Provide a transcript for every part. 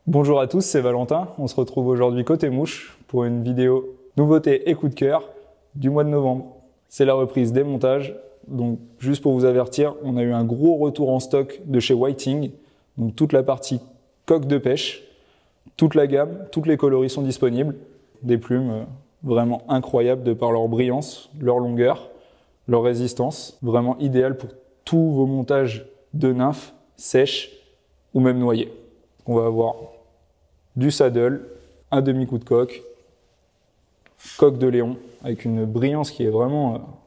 Bonjour à tous, c'est Valentin. On se retrouve aujourd'hui côté mouche pour une vidéo nouveauté et coup de cœur du mois de novembre. C'est la reprise des montages. Donc juste pour vous avertir, on a eu un gros retour en stock de chez Whiting. Donc toute la partie coque de pêche, toute la gamme, toutes les coloris sont disponibles. Des plumes vraiment incroyables de par leur brillance, leur longueur, leur résistance. Vraiment idéal pour tous vos montages de nymphes, sèches ou même noyées. On va avoir du saddle, un demi-coup de coque, coque de Léon, avec une brillance qui est vraiment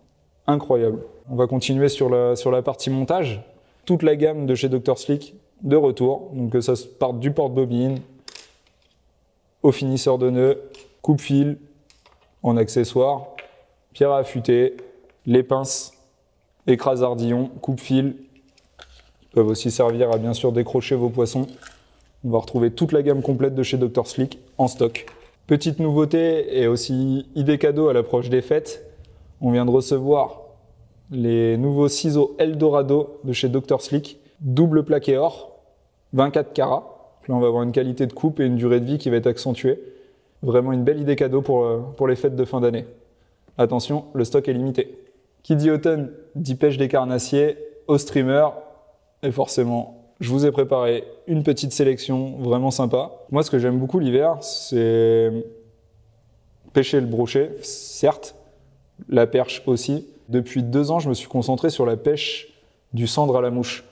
incroyable. On va continuer sur la partie montage. Toute la gamme de chez Dr Slick de retour, donc que ça parte du porte-bobine au finisseur de nœuds, coupe-fil en accessoires, pierre à affûter, les pinces, écrase-ardillon, coupe-fil, peuvent aussi servir à bien sûr décrocher vos poissons. On va retrouver toute la gamme complète de chez Dr Slick en stock. Petite nouveauté et aussi idée cadeau à l'approche des fêtes, on vient de recevoir les nouveaux ciseaux Eldorado de chez Dr Slick, double plaqué or, 24 carats. Là on va avoir une qualité de coupe et une durée de vie qui va être accentuée. Vraiment une belle idée cadeau pour les fêtes de fin d'année. Attention, le stock est limité. Qui dit automne dit pêche des carnassiers, au streamer, et forcément je vous ai préparé une petite sélection vraiment sympa. Moi, ce que j'aime beaucoup l'hiver, c'est pêcher le brochet, certes, la perche aussi. Depuis 2 ans, je me suis concentré sur la pêche du cendre à la mouche.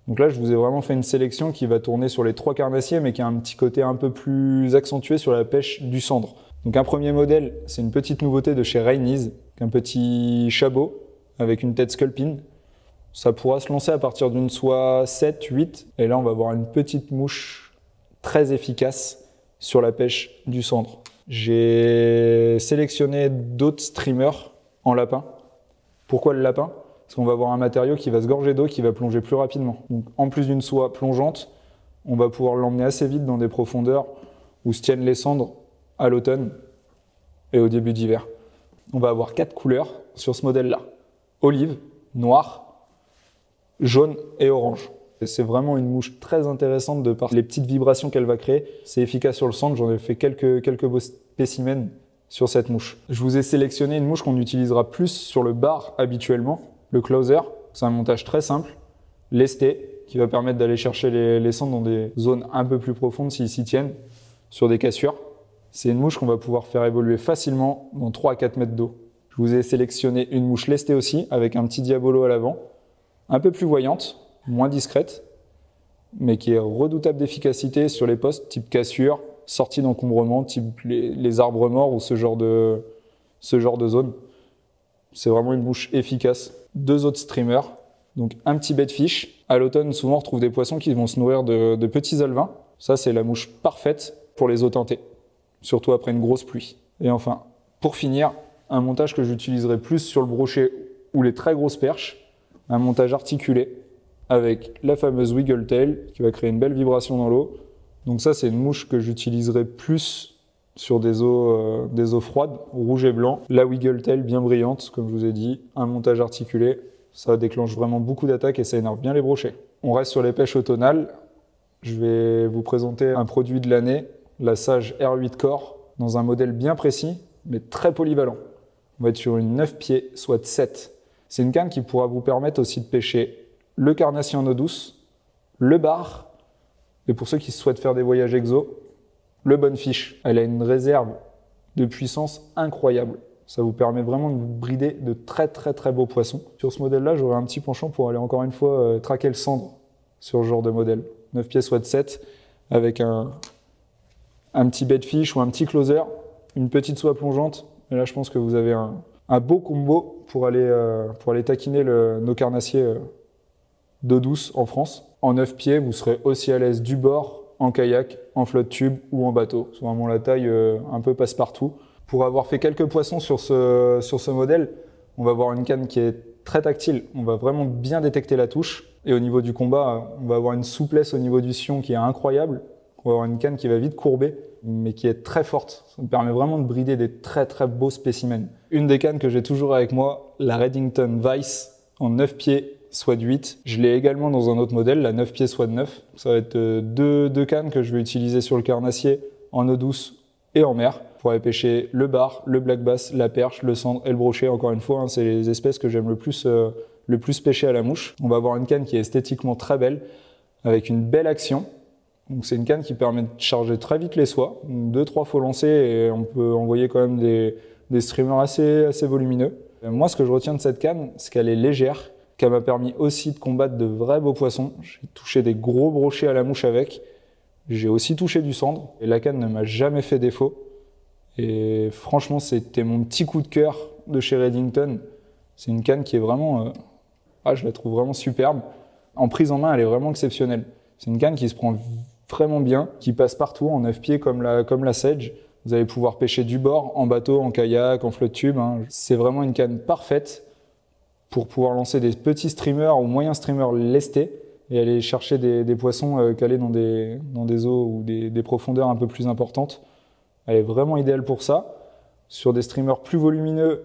Donc là, je vous ai vraiment fait une sélection qui va tourner sur les 3 carnassiers, mais qui a un petit côté un peu plus accentué sur la pêche du cendre. Donc un premier modèle, c'est une petite nouveauté de chez Rainy's, un petit chabot avec une tête sculpin. Ça pourra se lancer à partir d'une soie 7, 8. Et là, on va avoir une petite mouche très efficace sur la pêche du cendre. J'ai sélectionné d'autres streamers en lapin. Pourquoi le lapin? Parce qu'on va avoir un matériau qui va se gorger d'eau, qui va plonger plus rapidement. Donc, en plus d'une soie plongeante, on va pouvoir l'emmener assez vite dans des profondeurs où se tiennent les cendres à l'automne et au début d'hiver. On va avoir 4 couleurs sur ce modèle-là. Olive, noir, jaune et orange. C'est vraiment une mouche très intéressante de par les petites vibrations qu'elle va créer. C'est efficace sur le cendre, j'en ai fait quelques beaux spécimens sur cette mouche. Je vous ai sélectionné une mouche qu'on utilisera plus sur le bar habituellement, le closer. C'est un montage très simple, lesté, qui va permettre d'aller chercher les cendres dans des zones un peu plus profondes s'ils s'y tiennent, sur des cassures. C'est une mouche qu'on va pouvoir faire évoluer facilement dans 3 à 4 mètres d'eau. Je vous ai sélectionné une mouche lestée aussi, avec un petit diabolo à l'avant, un peu plus voyante, moins discrète, mais qui est redoutable d'efficacité sur les postes type cassure, sortie d'encombrement, type les arbres morts ou ce genre de zone. C'est vraiment une mouche efficace. 2 autres streamers, donc un petit bait de fiche. À l'automne, souvent on retrouve des poissons qui vont se nourrir de petits alevins. Ça, c'est la mouche parfaite pour les eaux teintées, surtout après une grosse pluie. Et enfin, pour finir, un montage que j'utiliserai plus sur le brochet ou les très grosses perches, un montage articulé avec la fameuse Wiggle Tail qui va créer une belle vibration dans l'eau. Donc ça, c'est une mouche que j'utiliserai plus sur des eaux froides, rouge et blanc. La Wiggle Tail bien brillante, comme je vous ai dit, un montage articulé, ça déclenche vraiment beaucoup d'attaques et ça énerve bien les brochets. On reste sur les pêches automnales. Je vais vous présenter un produit de l'année, la Sage R8 Core, dans un modèle bien précis, mais très polyvalent. On va être sur une 9 pieds, soit 7. C'est une canne qui pourra vous permettre aussi de pêcher le carnassier en eau douce, le bar, et pour ceux qui souhaitent faire des voyages exo, le bonefish. Elle a une réserve de puissance incroyable. Ça vous permet vraiment de vous brider de très beaux poissons. Sur ce modèle-là, j'aurai un petit penchant pour aller encore une fois traquer le cendre sur ce genre de modèle. 9 pieds soit 7, avec un petit bait de fiche ou un petit closer, une petite soie plongeante. Et là, je pense que vous avez un beau combo pour aller taquiner nos carnassiers d'eau douce en France. En 9 pieds, vous serez aussi à l'aise du bord, en kayak, en flotte tube ou en bateau. C'est vraiment la taille un peu passe-partout. Pour avoir fait quelques poissons sur ce modèle, on va avoir une canne qui est très tactile. On va vraiment bien détecter la touche. Et au niveau du combat, on va avoir une souplesse au niveau du sillon qui est incroyable. On va avoir une canne qui va vite courber, mais qui est très forte. Ça me permet vraiment de brider des très beaux spécimens. Une des cannes que j'ai toujours avec moi, la Redington Vice en 9 pieds SWAD 8. Je l'ai également dans un autre modèle, la 9 pieds SWAD 9. Ça va être deux cannes que je vais utiliser sur le carnassier en eau douce et en mer pour aller pêcher le bar, le black bass, la perche, le sandre et le brochet. Encore une fois, hein, c'est les espèces que j'aime le plus pêcher à la mouche. On va avoir une canne qui est esthétiquement très belle, avec une belle action. Donc c'est une canne qui permet de charger très vite les soies. 2-3 fois lancé et on peut envoyer quand même des streamers assez volumineux. Moi, ce que je retiens de cette canne, c'est qu'elle est légère, qu'elle m'a permis aussi de combattre de vrais beaux poissons. J'ai touché des gros brochets à la mouche avec. J'ai aussi touché du sandre. Et la canne ne m'a jamais fait défaut. Et franchement, c'était mon petit coup de cœur de chez Redington. C'est une canne qui est vraiment... je la trouve vraiment superbe. En prise en main, elle est vraiment exceptionnelle. C'est une canne qui se prend vraiment bien, qui passe partout en 9 pieds comme la Sage. Vous allez pouvoir pêcher du bord, en bateau, en kayak, en flotte tube. Hein. C'est vraiment une canne parfaite pour pouvoir lancer des petits streamers ou moyens streamers lestés et aller chercher des poissons calés dans des eaux ou des profondeurs un peu plus importantes. Elle est vraiment idéale pour ça. Sur des streamers plus volumineux,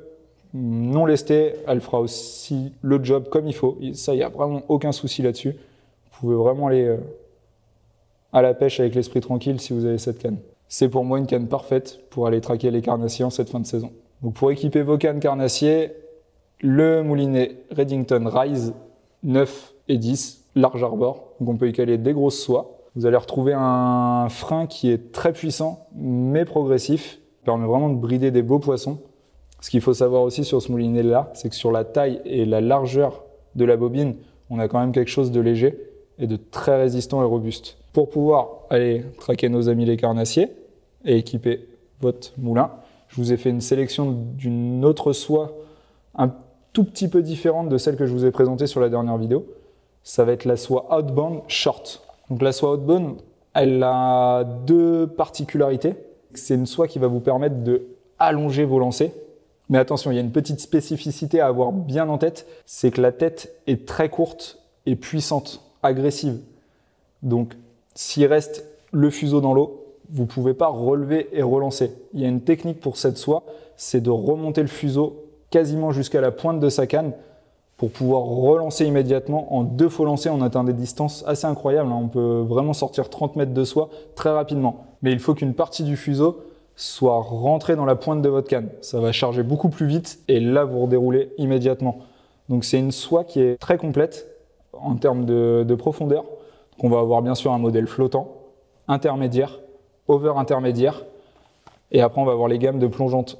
non lestés, elle fera aussi le job comme il faut. Ça, il n'y a vraiment aucun souci là-dessus. Vous pouvez vraiment aller à la pêche avec l'esprit tranquille si vous avez cette canne. C'est pour moi une canne parfaite pour aller traquer les carnassiers en cette fin de saison. Donc pour équiper vos cannes carnassiers, le moulinet Redington Rise 9 et 10, large arbor. Donc on peut y caler des grosses soies. Vous allez retrouver un frein qui est très puissant mais progressif. Il permet vraiment de brider des beaux poissons. Ce qu'il faut savoir aussi sur ce moulinet-là, c'est que sur la taille et la largeur de la bobine, on a quand même quelque chose de léger et de très résistant et robuste. Pour pouvoir aller traquer nos amis les carnassiers et équiper votre moulin, je vous ai fait une sélection d'une autre soie un tout petit peu différente de celle que je vous ai présentée sur la dernière vidéo. Ça va être la soie Outbound Short. Donc la soie Outbound, elle a deux particularités. C'est une soie qui va vous permettre de allonger vos lancers. Mais attention, il y a une petite spécificité à avoir bien en tête, c'est que la tête est très courte et puissante, agressive. Donc s'il reste le fuseau dans l'eau, vous ne pouvez pas relever et relancer. Il y a une technique pour cette soie, c'est de remonter le fuseau quasiment jusqu'à la pointe de sa canne pour pouvoir relancer immédiatement. En 2 fois lancés, on atteint des distances assez incroyables. On peut vraiment sortir 30 mètres de soie très rapidement. Mais il faut qu'une partie du fuseau soit rentrée dans la pointe de votre canne. Ça va charger beaucoup plus vite et là, vous redéroulez immédiatement. Donc c'est une soie qui est très complète en termes de profondeur. Donc, on va avoir bien sûr un modèle flottant, intermédiaire, over intermédiaire. Et après, on va avoir les gammes de plongeantes.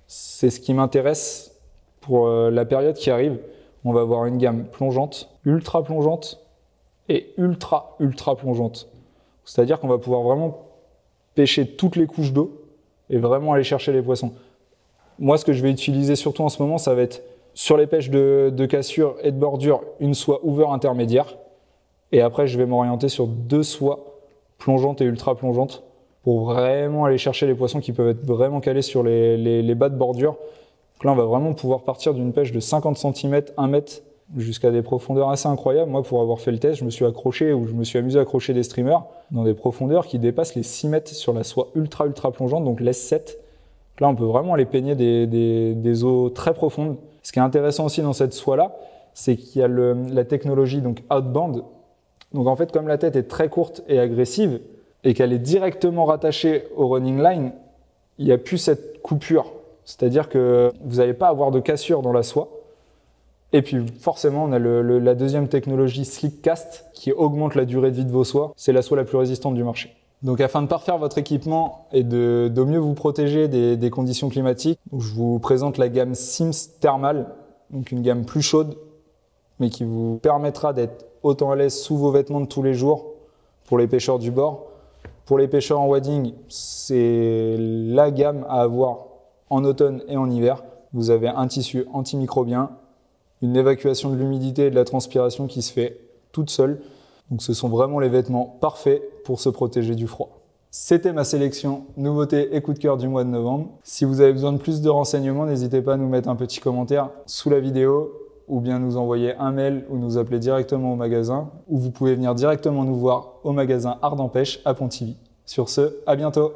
C'est ce qui m'intéresse pour la période qui arrive. On va avoir une gamme plongeante et ultra plongeante. C'est-à-dire qu'on va pouvoir vraiment pêcher toutes les couches d'eau et vraiment aller chercher les poissons. Moi, ce que je vais utiliser surtout en ce moment, ça va être sur les pêches de cassure et de bordure, une soie over intermédiaire. Et après, je vais m'orienter sur 2 soies plongeantes et ultra plongeantes pour vraiment aller chercher les poissons qui peuvent être vraiment calés sur les bas de bordure. Donc là, on va vraiment pouvoir partir d'une pêche de 50 cm, 1 mètre, jusqu'à des profondeurs assez incroyables. Moi, pour avoir fait le test, je me suis amusé à accrocher des streamers dans des profondeurs qui dépassent les 6 mètres sur la soie ultra plongeante, donc l'S7. Donc là, on peut vraiment aller peigner des eaux très profondes. Ce qui est intéressant aussi dans cette soie-là, c'est qu'il y a la technologie donc Outbound. Donc en fait, comme la tête est très courte et agressive et qu'elle est directement rattachée au running line, il n'y a plus cette coupure. C'est-à-dire que vous n'allez pas avoir de cassure dans la soie. Et puis forcément, on a la deuxième technologie Slick Cast qui augmente la durée de vie de vos soies. C'est la soie la plus résistante du marché. Donc afin de parfaire votre équipement et de mieux vous protéger des conditions climatiques, je vous présente la gamme Sims Thermal, donc une gamme plus chaude, mais qui vous permettra d'être autant à l'aise sous vos vêtements de tous les jours pour les pêcheurs du bord. Pour les pêcheurs en wading, c'est la gamme à avoir en automne et en hiver. Vous avez un tissu antimicrobien, une évacuation de l'humidité et de la transpiration qui se fait toute seule. Donc ce sont vraiment les vêtements parfaits pour se protéger du froid. C'était ma sélection nouveautés et coup de cœur du mois de novembre. Si vous avez besoin de plus de renseignements, n'hésitez pas à nous mettre un petit commentaire sous la vidéo ou bien nous envoyer un mail ou nous appeler directement au magasin, ou vous pouvez venir directement nous voir au magasin Ardent Pêche à Pontivy. Sur ce, à bientôt!